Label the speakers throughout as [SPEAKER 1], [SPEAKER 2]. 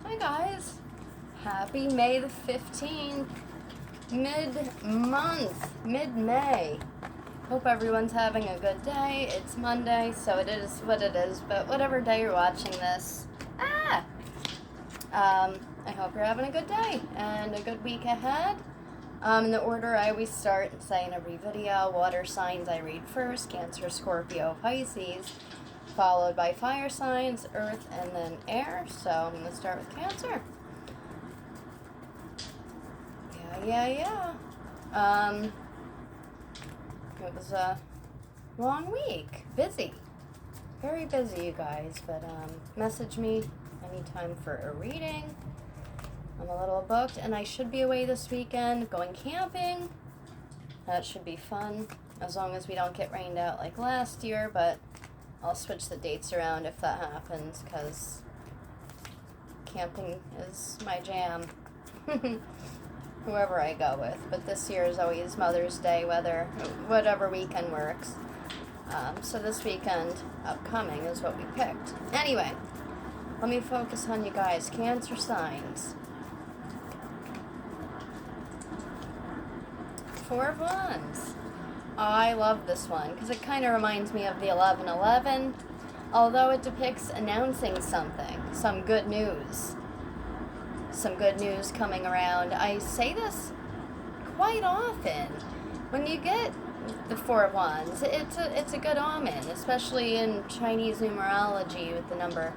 [SPEAKER 1] Hi guys, happy May the 15th, mid-month, mid-May. Hope everyone's having a good day. It's Monday, so it is what it is, but whatever day you're watching this, I hope you're having a good day and a good week ahead. In the order I always start and say in every video, water signs I read first, Cancer, Scorpio, Pisces, followed by fire signs, earth, and then air. So I'm going to start with Cancer. Yeah. It was a long week. Busy. Very busy, you guys. But message me anytime for a reading. I'm a little booked, and I should be away this weekend going camping. That should be fun, as long as we don't get rained out like last year, but I'll switch the dates around if that happens, because camping is my jam. Whoever I go with. But this year is always Mother's Day, whatever weekend works. So this weekend upcoming is what we picked. Anyway, let me focus on you guys. Cancer signs. 4 of Wands. I love this one because it kind of reminds me of the 11:11, although it depicts announcing something, some good news coming around. I say this quite often. When you get the 4 of Wands, it's a good omen, especially in Chinese numerology with the number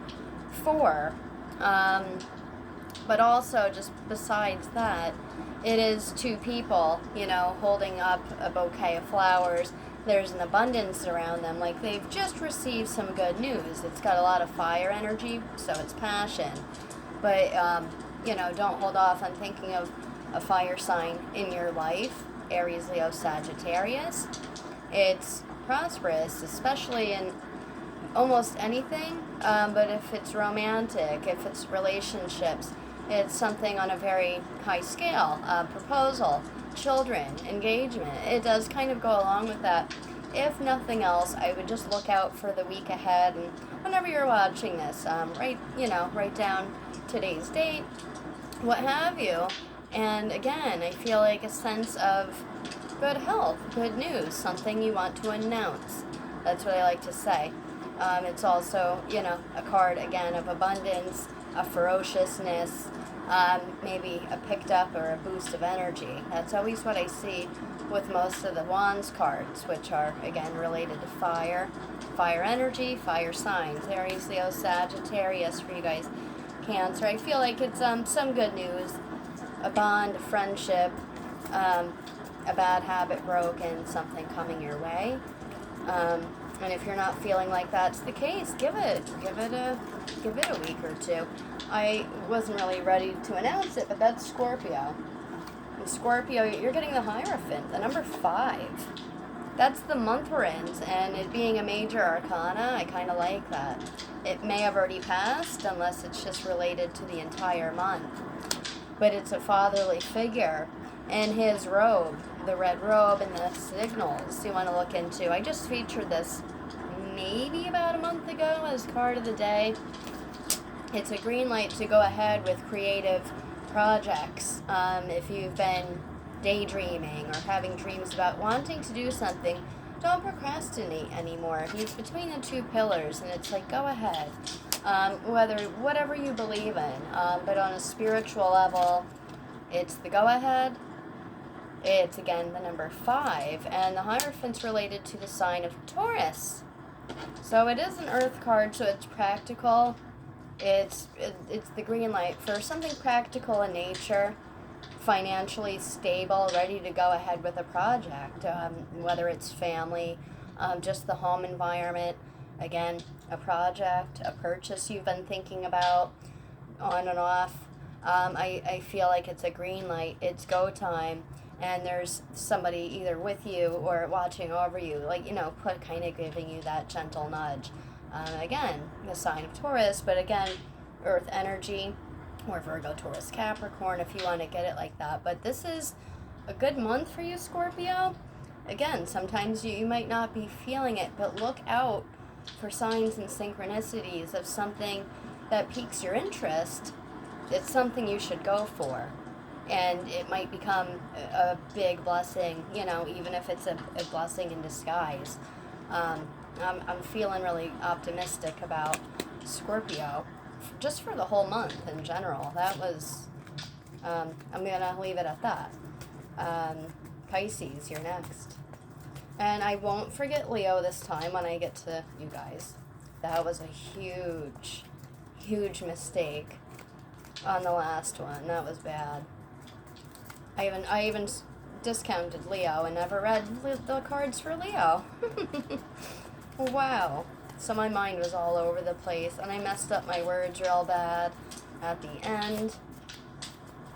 [SPEAKER 1] 4. But also, just besides that, it is 2 people, holding up a bouquet of flowers. There's an abundance around them, like they've just received some good news. It's got a lot of fire energy, so it's passion. But, don't hold off on thinking of a fire sign in your life. Aries, Leo, Sagittarius. It's prosperous, especially in almost anything, but if it's romantic, if it's relationships, it's something on a very high scale, proposal, children, engagement. It does kind of go along with that. If nothing else, I would just look out for the week ahead, and whenever you're watching this, write down today's date, what have you. And again, I feel like a sense of good health, good news, something you want to announce. That's what I like to say. It's also, a card, again, of abundance, a ferociousness, maybe a picked up or a boost of energy. That's always what I see with most of the Wands cards, which are, again, related to fire energy, fire signs. Aries, Leo, Sagittarius for you guys. Cancer, I feel like it's some good news, a bond, a friendship, a bad habit broken, something coming your way. And if you're not feeling like that's the case, give it a week or two. I wasn't really ready to announce it, but that's Scorpio. And Scorpio, you're getting the Hierophant, the number 5. That's the month we're in, and it being a major arcana, I kind of like that. It may have already passed, unless it's just related to the entire month. But it's a fatherly figure, and his robe, the red robe, and the signals you want to look into. I just featured this maybe about a month ago as card of the day. It's a green light to go ahead with creative projects. If you've been daydreaming or having dreams about wanting to do something, don't procrastinate anymore. He's between the 2 pillars, and it's like, go ahead. Whatever you believe in, but on a spiritual level, it's the go ahead. It's, again, the number 5, and the Hierophant's related to the sign of Taurus. So it is an earth card, so it's practical. It's the green light for something practical in nature, financially stable, ready to go ahead with a project, whether it's family, just the home environment, again, a project, a purchase you've been thinking about, on and off. I feel like it's a green light, it's go time, and there's somebody either with you or watching over you, kind of giving you that gentle nudge. Again, the sign of Taurus, but again, earth energy, or Virgo, Taurus, Capricorn, if you want to get it like that. But this is a good month for you, Scorpio. Again, sometimes you might not be feeling it, but look out for signs and synchronicities of something that piques your interest it's something you should go for. And it might become a big blessing, even if it's a blessing in disguise. I'm feeling really optimistic about Scorpio, just for the whole month in general. That was, I'm going to leave it at that. Pisces, you're next. And I won't forget Leo this time when I get to you guys. That was a huge, huge mistake on the last one. That was bad. I even discounted Leo and never read the cards for Leo. Wow. So my mind was all over the place, and I messed up my words real bad at the end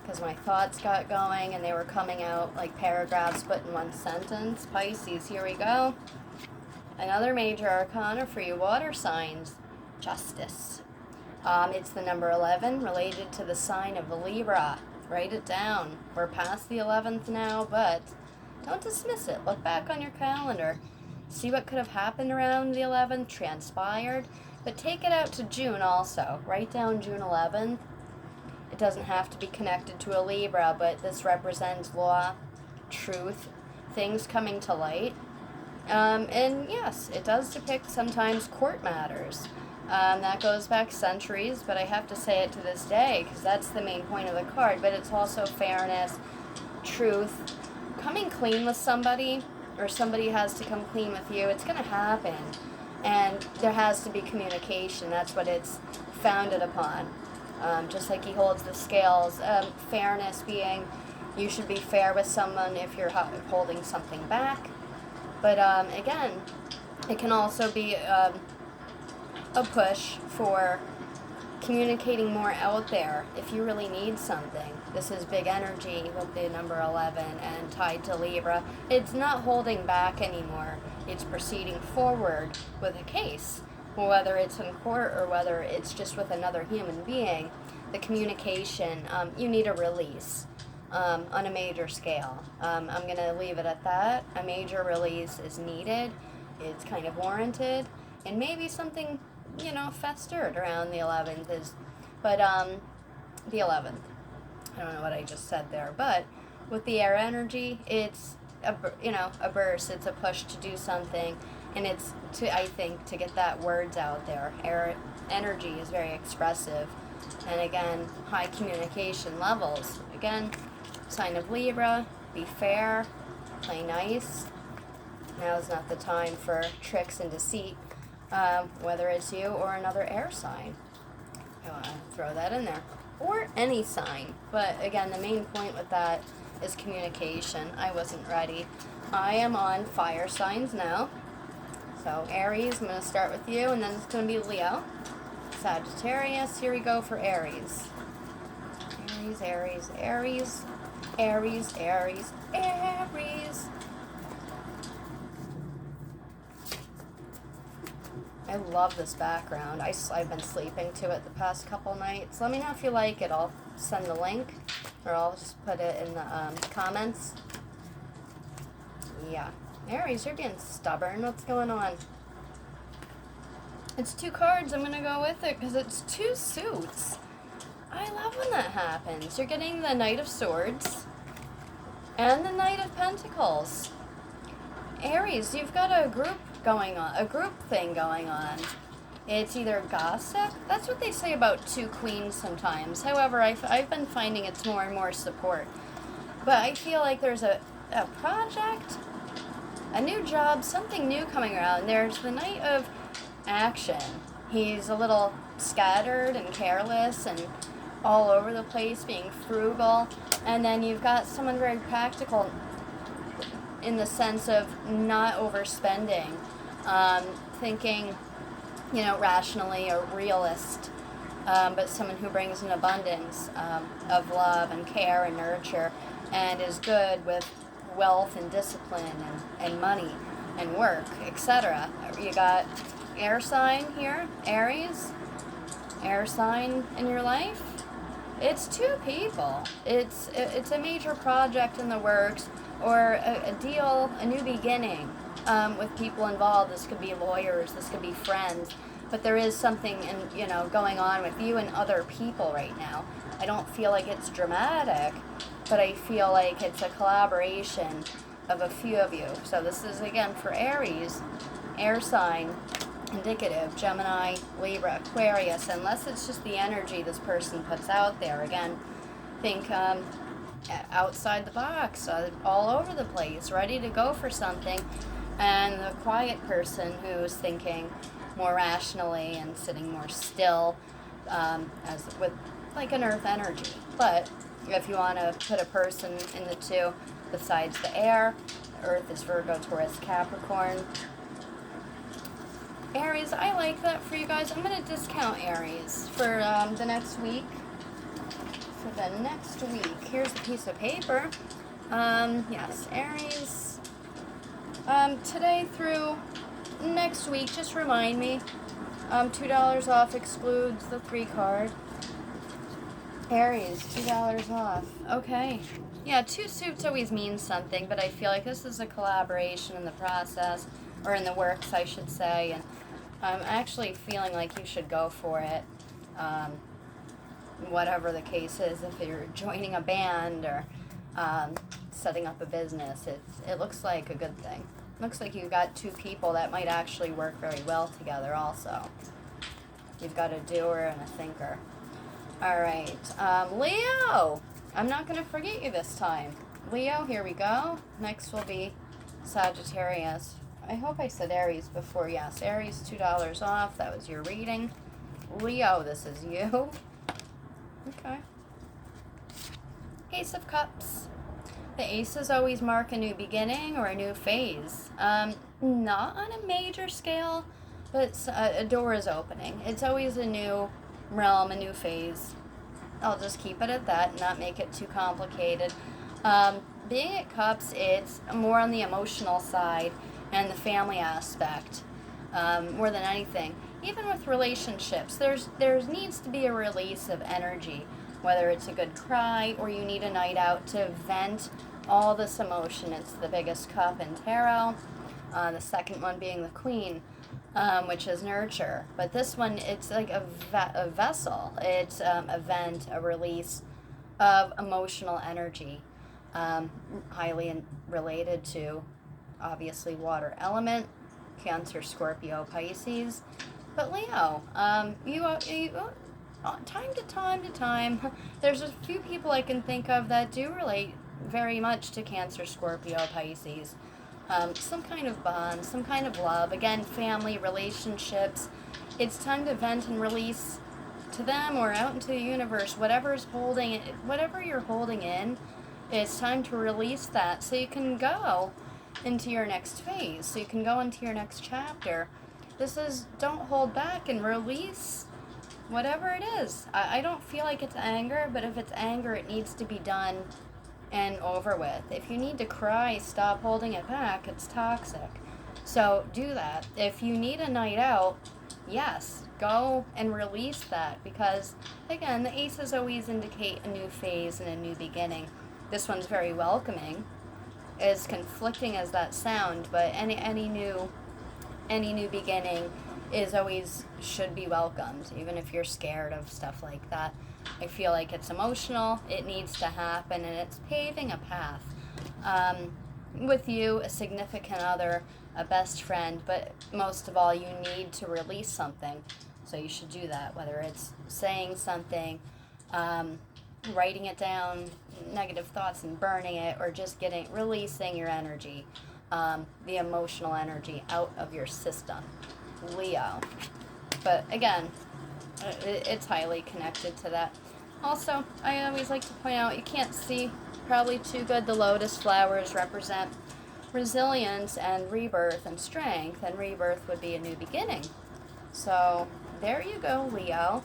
[SPEAKER 1] because my thoughts got going and they were coming out like paragraphs put in one sentence. Pisces, here we go. Another major arcana for you water signs, Justice. It's the number 11, related to the sign of Libra. Write it down. We're past the 11th now, but don't dismiss it. Look back on your calendar. See what could have happened around the 11th, transpired, but take it out to June also. Write down June 11th. It doesn't have to be connected to a Libra, but this represents law, truth, things coming to light. And yes, it does depict sometimes court matters. That goes back centuries, but I have to say it to this day because that's the main point of the card. But it's also fairness, truth, coming clean with somebody, or somebody has to come clean with you. It's going to happen, and there has to be communication. That's what it's founded upon. Just like he holds the scales, fairness being you should be fair with someone if you're holding something back. But again, it can also be a push for communicating more out there if you really need something. This is big energy with the number 11 and tied to Libra. It's not holding back anymore. It's proceeding forward with a case. Whether it's in court or whether it's just with another human being, the communication, you need a release on a major scale. I'm going to leave it at that. A major release is needed. It's kind of warranted. And maybe something festered around the 11th but the 11th. I don't know what I just said there, but with the air energy, it's a burst. It's a push to do something, and it's to get that words out there. Air energy is very expressive, and again, high communication levels. Again, sign of Libra, be fair, play nice. Now is not the time for tricks and deceit. Whether it's you or another air sign. I want to throw that in there. Or any sign. But again, the main point with that is communication. I wasn't ready. I am on fire signs now. So Aries, I'm going to start with you, and then it's going to be Leo. Sagittarius, here we go for Aries. Aries, Aries, Aries, Aries, Aries, Aries. I love this background. I've been sleeping to it the past couple nights. Let me know if you like it. I'll send the link, or I'll just put it in the comments. Yeah. Aries, you're being stubborn. What's going on? It's 2 cards. I'm going to go with it because it's 2 suits. I love when that happens. You're getting the Knight of Swords and the Knight of Pentacles. Aries, you've got a group thing going on. It's either gossip. That's what they say about 2 queens sometimes. However, I've been finding it's more and more support. But I feel like there's a project, a new job, something new coming around. There's the Knight of Action. He's a little scattered and careless and all over the place, being frugal. And then you've got someone very practical in the sense of not overspending, thinking, rationally, a realist, but someone who brings an abundance of love and care and nurture, and is good with wealth and discipline and money and work, etc. You got air sign here, Aries, air sign in your life. It's 2 people. It's a major project in the works, or a deal, a new beginning with people involved. This could be lawyers, this could be friends, but there is something going on with you and other people right now. I don't feel like it's dramatic, but I feel like it's a collaboration of a few of you. So this is again for Aries, air sign, indicative, Gemini, Libra, Aquarius, unless it's just the energy this person puts out there. Again, think outside the box, all over the place, ready to go for something, and the quiet person who's thinking more rationally and sitting more still, as with like an earth energy. But if you want to put a person in the two, besides the air, earth is Virgo, Taurus, Capricorn. Aries, I like that for you guys. I'm going to discount Aries for the next week. For the next week, here's a piece of paper. Yes, Aries. Today through next week, just remind me. $2 off excludes the 3 card. Aries, $2 off. Okay. Yeah, 2 suits always means something, but I feel like this is a collaboration in the process, or in the works, I should say, and I'm actually feeling like you should go for it. Whatever the case is, if you're joining a band or setting up a business, it looks like a good thing. Looks like you've got 2 people that might actually work very well together also. You've got a doer and a thinker. All right, Leo, I'm not going to forget you this time. Leo, here we go. Next will be Sagittarius. I hope I said Aries before. Yes, Aries, $2 off. That was your reading. Leo, this is you. Okay. Ace of Cups. The aces always mark a new beginning or a new phase. Not on a major scale, but a door is opening. It's always a new realm, a new phase. I'll just keep it at that and not make it too complicated. Being at Cups, it's more on the emotional side and the family aspect, more than anything. Even with relationships, there needs to be a release of energy, whether it's a good cry or you need a night out to vent all this emotion. It's the biggest cup in tarot, the second one being the Queen, which is nurture. But this one, it's like a vessel. It's a vent, a release of emotional energy, highly related to, obviously, water element, Cancer, Scorpio, Pisces. But Leo, you time to time, there's a few people I can think of that do relate very much to Cancer, Scorpio, Pisces. Some kind of bond, some kind of love. Again, family, relationships. It's time to vent and release to them or out into the universe. Whatever you're holding in, it's time to release that so you can go into your next phase, so you can go into your next chapter. This is, don't hold back and release whatever it is. I don't feel like it's anger, but if it's anger, it needs to be done and over with. If you need to cry, stop holding it back. It's toxic. So do that. If you need a night out, yes, go and release that, because again, the aces always indicate a new phase and a new beginning. This one's very welcoming, as conflicting as that sound, but any new beginning is always should be welcomed, even if you're scared of stuff like that. I feel like it's emotional, it needs to happen, and it's paving a path. With you, a significant other, a best friend, but most of all, you need to release something. So you should do that, whether it's saying something, writing it down, negative thoughts and burning it, or just releasing your energy, the emotional energy out of your system. Leo. But again, it's highly connected to that. Also, I always like to point out, you can't see probably too good, the lotus flowers represent resilience and rebirth and strength, and rebirth would be a new beginning. So there you go, Leo.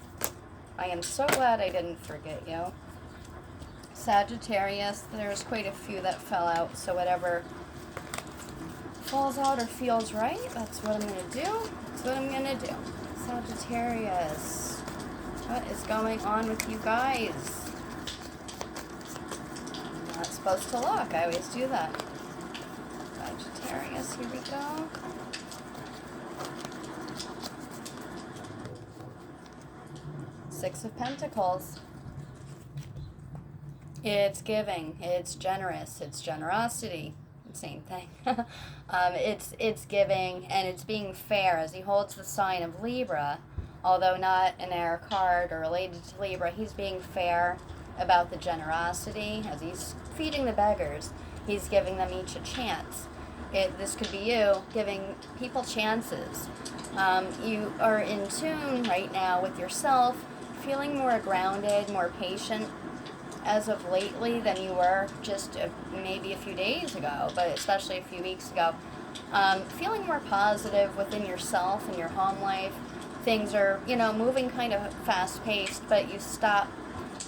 [SPEAKER 1] I am so glad I didn't forget you. Sagittarius, there's quite a few that fell out, so whatever falls out or feels right, that's what I'm going to do. That's what I'm going to do. Sagittarius, what is going on with you guys? I'm not supposed to look. I always do that. Sagittarius, here we go. Six of Pentacles. It's giving, it's generous, it's generosity. Same thing. It's giving and it's being fair as he holds the sign of Libra. Although not an air card or related to Libra, he's being fair about the generosity as he's feeding the beggars. He's giving them each a chance. This could be you giving people chances. You are in tune right now with yourself, feeling more grounded, more patient as of lately than you were just maybe a few days ago, but especially a few weeks ago. Feeling more positive within yourself and your home life. Things are, moving kind of fast-paced, but you stop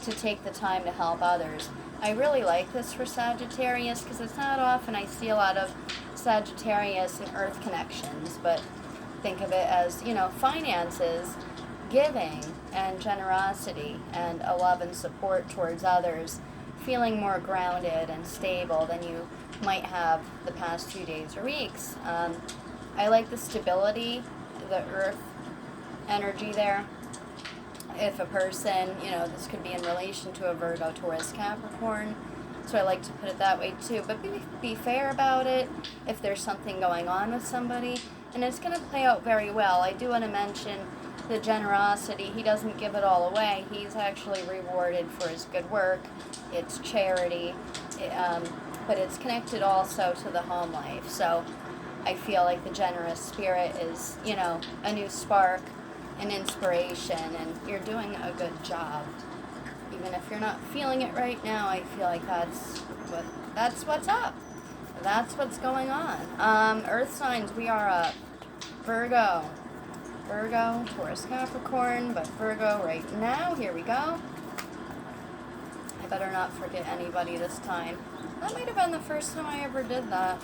[SPEAKER 1] to take the time to help others. I really like this for Sagittarius because it's not often I see a lot of Sagittarius and Earth connections, but think of it as, finances, giving, and generosity, and a love and support towards others, feeling more grounded and stable than you might have the past few days or weeks. I like the stability, the Earth energy there. If a person, this could be in relation to a Virgo, Taurus, Capricorn, so I like to put it that way too. But be fair about it if there's something going on with somebody, and it's going to play out very well. I do want to mention the generosity. He doesn't give it all away. He's actually rewarded for his good work. It's charity, but it's connected also to the home life. So I feel like the generous spirit is, a new spark, an inspiration, and you're doing a good job. Even if you're not feeling it right now, I feel like that's what's up. That's what's going on. Earth signs, we are up. Virgo, Taurus, Capricorn, but Virgo right now. Here we go. I better not forget anybody this time. That might have been the first time I ever did that.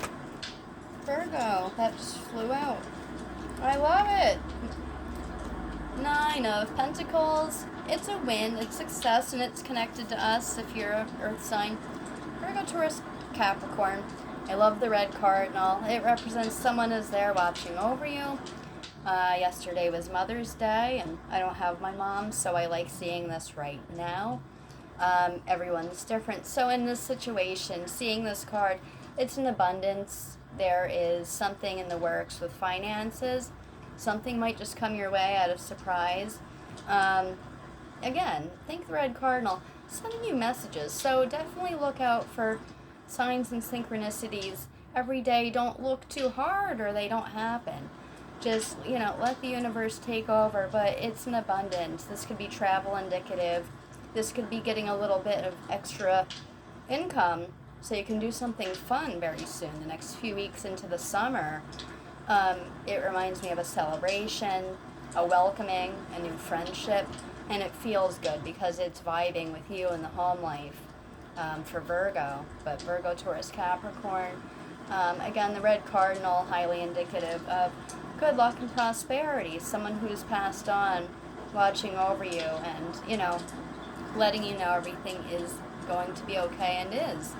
[SPEAKER 1] Virgo, that just flew out. I love it. Nine of Pentacles. It's a win, it's success, and it's connected to us if you're an Earth sign. Virgo, Taurus, Capricorn. I love the red cardinal. It represents someone is there watching over you. Yesterday was Mother's Day, and I don't have my mom, so I like seeing this right now. Everyone's different. So in this situation, seeing this card, it's an abundance. There is something in the works with finances. Something might just come your way out of surprise. Again, think the red cardinal sending you messages. So definitely look out for signs and synchronicities every day. Don't look too hard or they don't happen. Just, let the universe take over, but it's an abundance. This could be travel indicative. This could be getting a little bit of extra income so you can do something fun very soon, the next few weeks into the summer. It reminds me of a celebration, a welcoming, a new friendship, and it feels good because it's vibing with you in the home life for Virgo. But Virgo, Taurus, Capricorn, again, the red cardinal, highly indicative of good luck and prosperity. Someone who's passed on, watching over you, and, letting you know everything is going to be okay and is.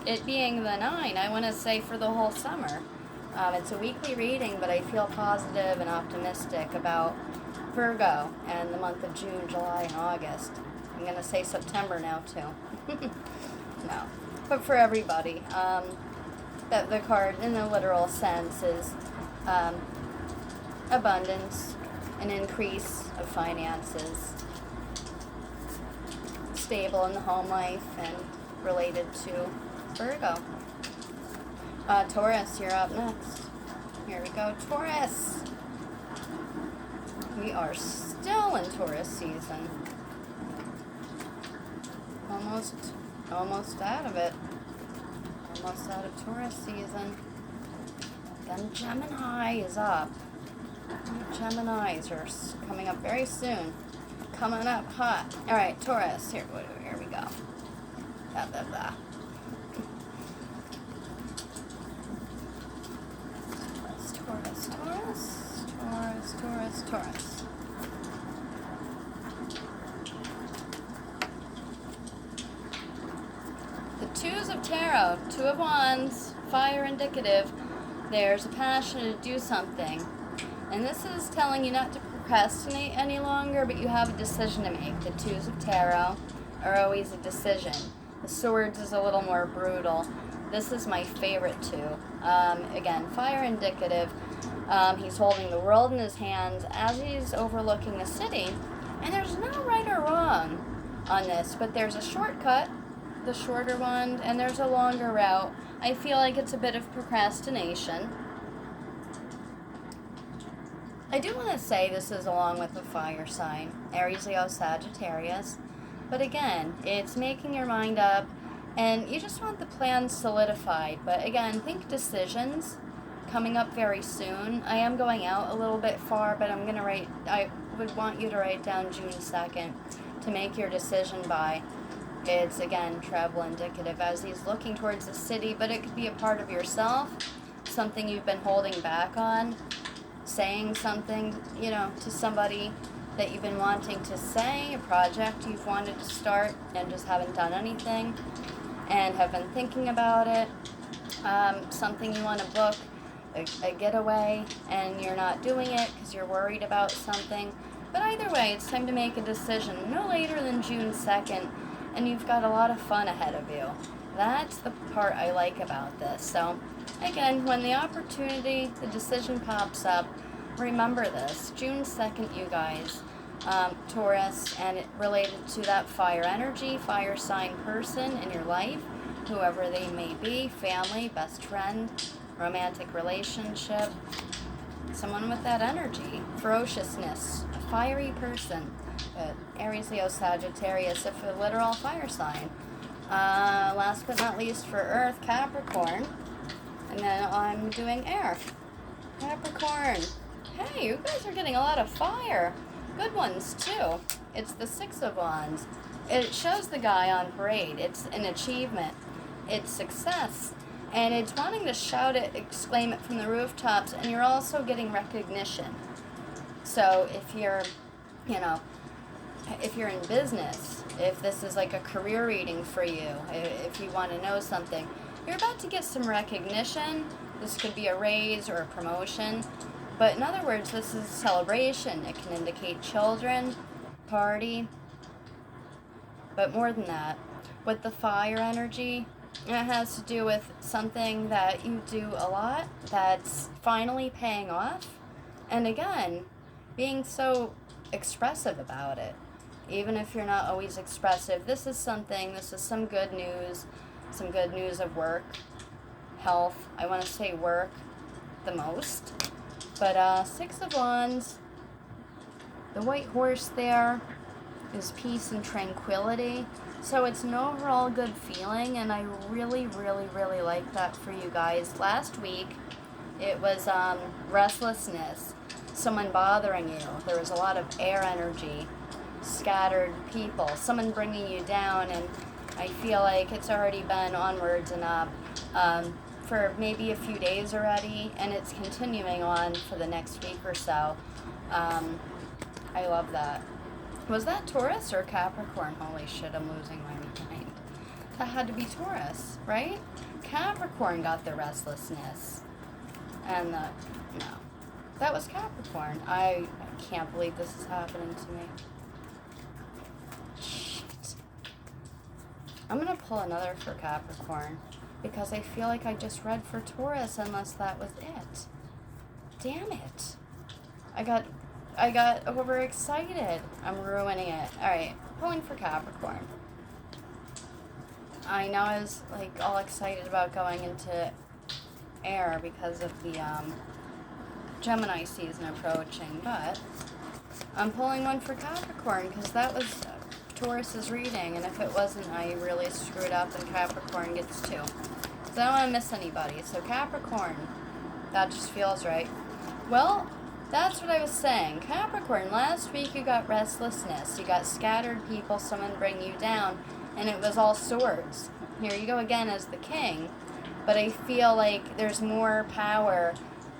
[SPEAKER 1] It being the 9, I want to say for the whole summer. It's a weekly reading, but I feel positive and optimistic about Virgo and the month of June, July, and August. I'm going to say September now, too. No. But for everybody, the card, in the literal sense, is abundance, an increase of finances, stable in the home life, and related to Virgo. Taurus, you're up next. Here we go, Taurus. We are still in Taurus season. Almost out of it. Almost out of Taurus season. Then Gemini is up. Geminis are coming up very soon. Coming up hot. All right, Taurus. Here we go. Blah, blah, blah. Taurus. The Twos of Tarot, Two of Wands, fire indicative. There's a passion to do something. And this is telling you not to procrastinate any longer, but you have a decision to make. The twos of tarot are always a decision. The swords is a little more brutal. This is my favorite two. Again, fire indicative. He's holding the world in his hands as he's overlooking the city. And there's no right or wrong on this, but there's a shortcut, the shorter one, and there's a longer route. I feel like it's a bit of procrastination. I do want to say this is along with the fire sign, Aries, Leo, Sagittarius. But again, it's making your mind up, and you just want the plan solidified. But again, think decisions coming up very soon. I am going out a little bit far, but I would want you to write down June 2nd to make your decision by. It's, again, travel indicative as he's looking towards the city, but it could be a part of yourself, something you've been holding back on, saying something, to somebody that you've been wanting to say, a project you've wanted to start and just haven't done anything and have been thinking about it, something you want to book, a getaway, and you're not doing it because you're worried about something. But either way, it's time to make a decision no later than June 2nd, and you've got a lot of fun ahead of you. That's the part I like about this. So, again, when the opportunity, the decision pops up, remember this. June 2nd, you guys, Taurus, and it related to that fire energy, fire sign person in your life, whoever they may be, family, best friend, romantic relationship, someone with that energy, ferociousness, a fiery person, Aries, Leo, Sagittarius, if a literal fire sign. Last but not least for Earth, Capricorn, and then I'm doing air. Capricorn. Hey, you guys are getting a lot of fire. Good ones, too. It's the Six of Wands. It shows the guy on parade. It's an achievement. It's success. And it's wanting to shout it, exclaim it from the rooftops, and you're also getting recognition. So if you're, if you're in business, if this is like a career reading for you, if you want to know something, you're about to get some recognition. This could be a raise or a promotion. But in other words, this is a celebration. It can indicate children, party. But more than that, with the fire energy, it has to do with something that you do a lot that's finally paying off. And again, being so expressive about it. Even if you're not always expressive, this is some good news of work, health. I want to say work the most. But Six of Wands, the white horse there is peace and tranquility. So it's an overall good feeling, and I really, really, really like that for you guys. Last week, it was restlessness, someone bothering you. There was a lot of air energy, scattered people, someone bringing you down, and I feel like it's already been onwards and up for maybe a few days already, and it's continuing on for the next week or so. I love that. Was that Taurus or Capricorn? Holy shit, I'm losing my mind. That had to be Taurus, right? Capricorn got the restlessness. And no. That was Capricorn. I can't believe this is happening to me. Shit. I'm going to pull another for Capricorn because I feel like I just read for Taurus unless that was it. Damn it. I got overexcited. I'm ruining it. Alright, pulling for Capricorn. I know I was all excited about going into air because of the Gemini season approaching, but I'm pulling one for Capricorn because that was Taurus's reading, and if it wasn't, I really screwed up and Capricorn gets two. So I don't want to miss anybody. So Capricorn, that just feels right. Well, that's what I was saying. Capricorn, last week you got restlessness. You got scattered people, someone bring you down, and it was all swords. Here you go again as the king. But I feel like there's more power,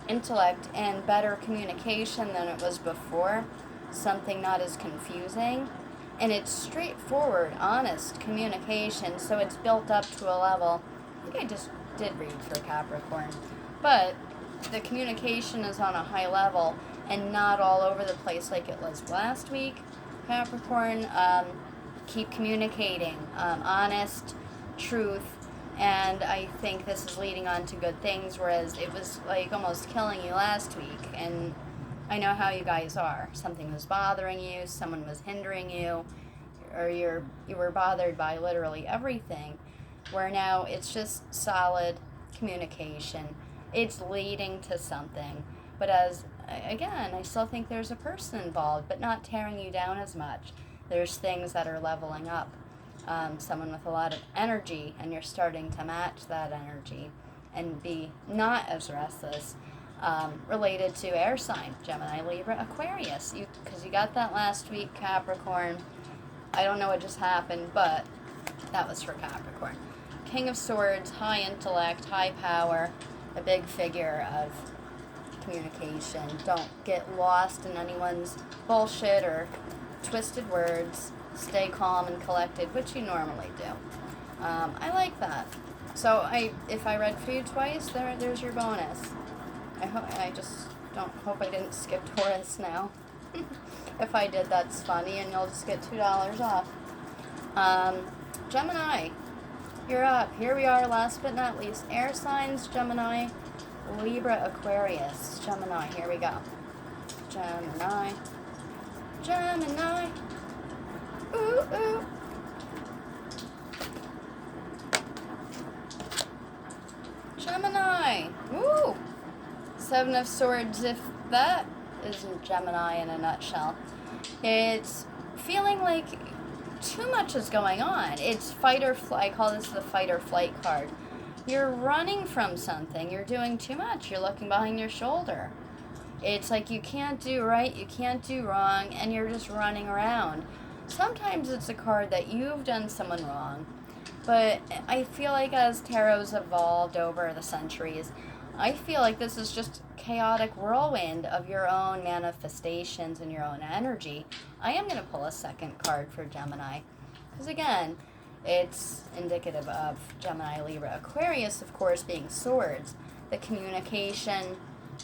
[SPEAKER 1] intellect, and better communication than it was before. Something not as confusing. And it's straightforward, honest communication, so it's built up to a level. I think I just did read for Capricorn. But the communication is on a high level, and not all over the place like it was last week. Capricorn, keep communicating, honest, truth, and I think this is leading on to good things, whereas it was like almost killing you last week, and I know how you guys are. Something was bothering you, someone was hindering you, or you were bothered by literally everything, where now it's just solid communication. It's leading to something, but again, I still think there's a person involved, but not tearing you down as much. There's things that are leveling up. Someone with a lot of energy, and you're starting to match that energy and be not as restless. Related to air sign, Gemini, Libra, Aquarius. Because you got that last week, Capricorn. I don't know what just happened, but that was for Capricorn. King of Swords, high intellect, high power, a big figure of communication. Don't get lost in anyone's bullshit or twisted words. Stay calm and collected, which you normally do. I like that. So if I read for you twice, there's your bonus. I just don't hope I didn't skip Taurus now. If I did, that's funny, and you'll just get $2 off. Gemini, you're up. Here we are, last but not least. Air signs, Gemini, Libra, Aquarius. Gemini, here we go. Gemini. Gemini. Ooh, ooh. Gemini. Ooh. Seven of Swords, if that isn't Gemini in a nutshell. It's feeling like too much is going on. It's fight or flight. I call this the fight or flight card. You're running from something. You're doing too much. You're looking behind your shoulder. It's like you can't do right, you can't do wrong, and you're just running around. Sometimes it's a card that you've done someone wrong, but I feel like as tarot's evolved over the centuries, I feel like this is just chaotic whirlwind of your own manifestations and your own energy. I am going to pull a second card for Gemini, because again, it's indicative of Gemini, Libra, Aquarius, of course, being swords. The communication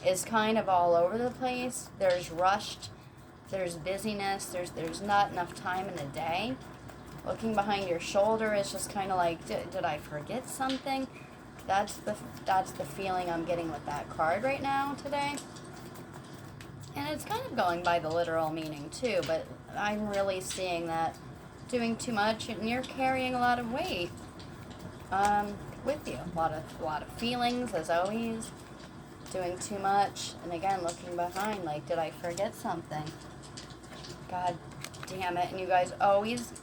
[SPEAKER 1] is kind of all over the place. There's rushed, there's busyness, there's not enough time in the day. Looking behind your shoulder is just kind of like, did I forget something? That's the feeling I'm getting with that card right now today. And it's kind of going by the literal meaning too, but I'm really seeing that doing too much, and you're carrying a lot of weight with you. A lot of feelings, as always. Doing too much, and again, looking behind, like, did I forget something? God damn it. And you guys always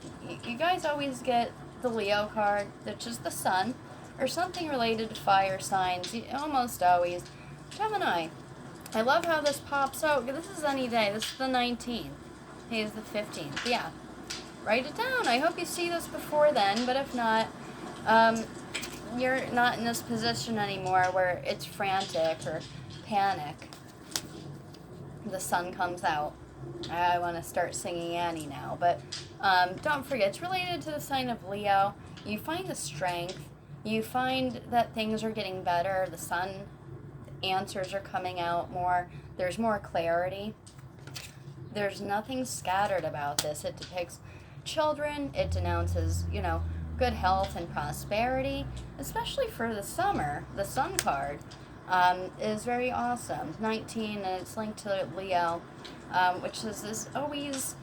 [SPEAKER 1] get the Leo card, which is the sun, or something related to fire signs, almost always. Gemini, I love how this pops out. This is any day. This is the 19th. Today is the 15th. Yeah. Write it down. I hope you see this before then, but if not, you're not in this position anymore where it's frantic or panic. The sun comes out. I want to start singing Annie now, but don't forget, it's related to the sign of Leo. You find the strength. You find that things are getting better. The sun answers are coming out more. There's more clarity. There's nothing scattered about this. It depicts children. It denounces, good health and prosperity, especially for the summer. The sun card is very awesome. 19, and it's linked to Leo, which is always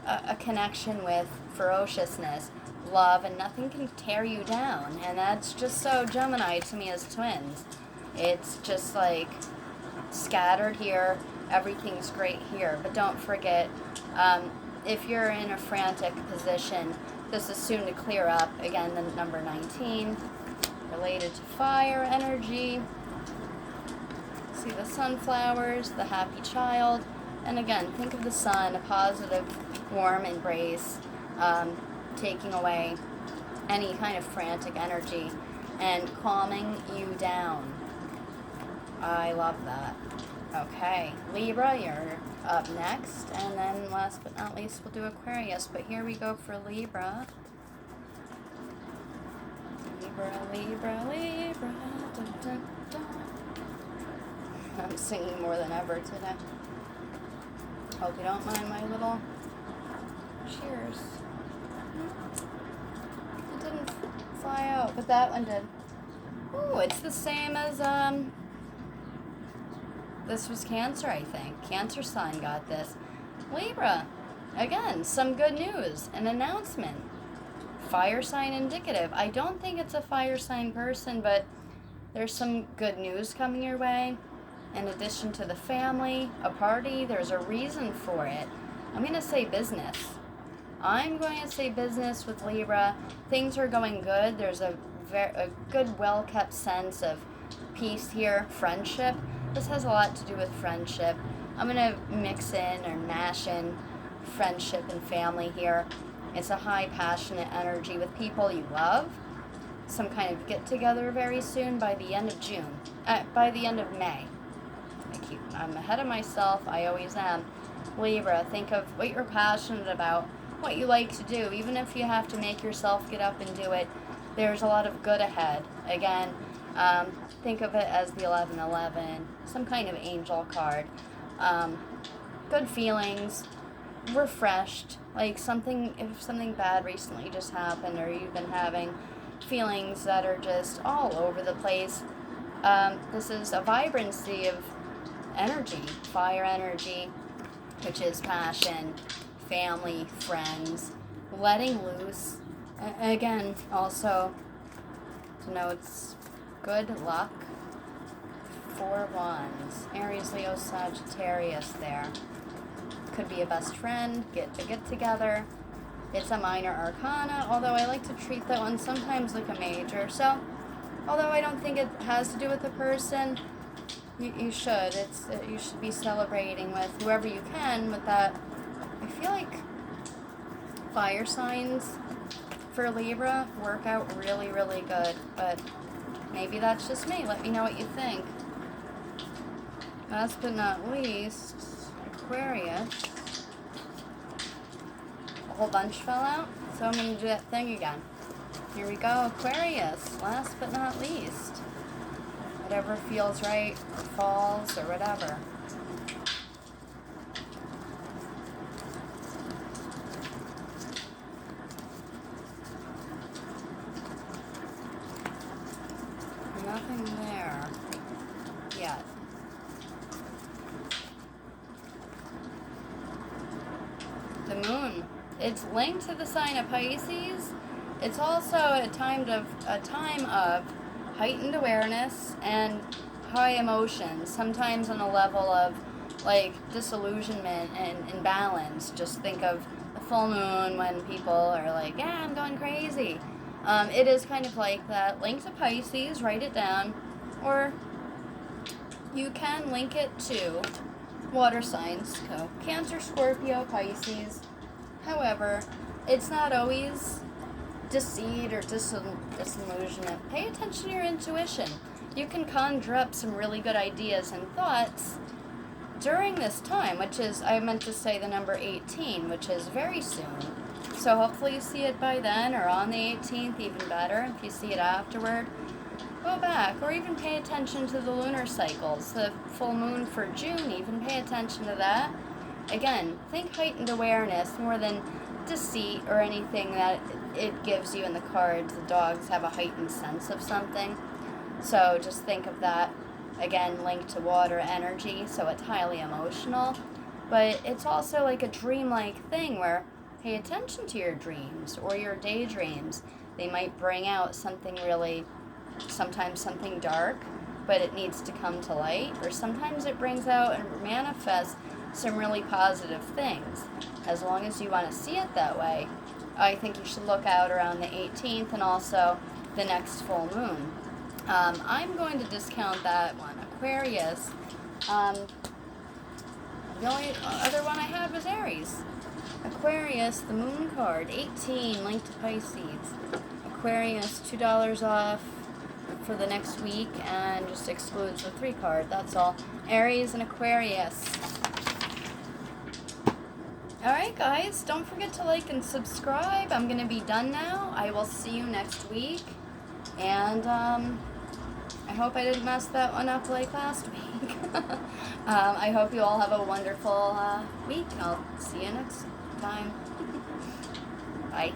[SPEAKER 1] a connection with ferociousness, love, and nothing can tear you down. And that's just so Gemini to me as twins. It's just like scattered here, everything's great here. But don't forget, if you're in a frantic position, this is soon to clear up. Again, the number 19, related to fire energy. See the sunflowers, the happy child. And again, think of the sun, a positive, warm embrace, taking away any kind of frantic energy and calming you down. I love that. Okay, Libra, you're up next, and then last but not least, we'll do Aquarius. But here we go for Libra. Libra, Libra, Libra. Dun, dun, dun. I'm singing more than ever today. Hope you don't mind my little cheers. It didn't fly out, but that one did. Ooh, it's the same as, this was Cancer, I think. Cancer sign got this. Libra. Again, some good news. An announcement. Fire sign indicative. I don't think it's a fire sign person, but there's some good news coming your way. In addition to the family, a party, there's a reason for it. I'm going to say business. I'm going to say business with Libra. Things are going good. There's a good, well-kept sense of peace here. Friendship. This has a lot to do with friendship. I'm going to mix in or mash in friendship and family here. It's a high, passionate energy with people you love. Some kind of get-together very soon by the end of June. By the end of May. I'm ahead of myself. I always am. Libra, think of what you're passionate about, what you like to do. Even if you have to make yourself get up and do it, there's a lot of good ahead. Again, think of it as the 1111, some kind of angel card. Good feelings, refreshed, like if something bad recently just happened, or you've been having feelings that are just all over the place. This is a vibrancy of energy, fire energy, which is passion, family, friends, letting loose. Again, also denotes good luck. 4 Wands, Aries, Leo, Sagittarius there. Could be a best friend, get together. It's a minor arcana, although I like to treat that one sometimes like a major. So, although I don't think it has to do with the person, you should. You should be celebrating with whoever you can with that. I feel like fire signs for Libra work out really, really good, but maybe that's just me. Let me know what you think. Last but not least, Aquarius. A whole bunch fell out, so I'm going to do that thing again. Here we go, Aquarius. Last but not least. Whatever feels right, or falls, or whatever. Nothing there yet. The moon. It's linked to the sign of Pisces. It's also a time of heightened awareness and high emotions, sometimes on a level of like disillusionment and imbalance. Just think of the full moon when people are like, yeah, I'm going crazy. It is kind of like that. Link to Pisces, write it down, or you can link it to water signs, so Cancer, Scorpio, Pisces. However, it's not always deceit or disillusionment. Pay attention to your intuition. You can conjure up some really good ideas and thoughts during this time, which is, I meant to say the number 18, which is very soon. So hopefully you see it by then, or on the 18th, even better. If you see it afterward, go back, or even pay attention to the lunar cycles. The full moon for June, even pay attention to that. Again, think heightened awareness more than deceit or anything that it gives you in the cards. The dogs have a heightened sense of something. So just think of that. Again, linked to water energy, so it's highly emotional. But it's also like a dreamlike thing where pay attention to your dreams or your daydreams. They might bring out something really, sometimes something dark, but it needs to come to light. Or sometimes it brings out and manifests some really positive things. As long as you want to see it that way, I think you should look out around the 18th and also the next full moon. I'm going to discount that one. Aquarius. The only other one I had was Aries. Aquarius, the moon card, 18, linked to Pisces. Aquarius, $2 off for the next week, and just excludes the 3 card. That's all. Aries and Aquarius. Alright guys, don't forget to like and subscribe. I'm going to be done now. I will see you next week. And I hope I didn't mess that one up like last week. I hope you all have a wonderful week. I'll see you next time. Bye.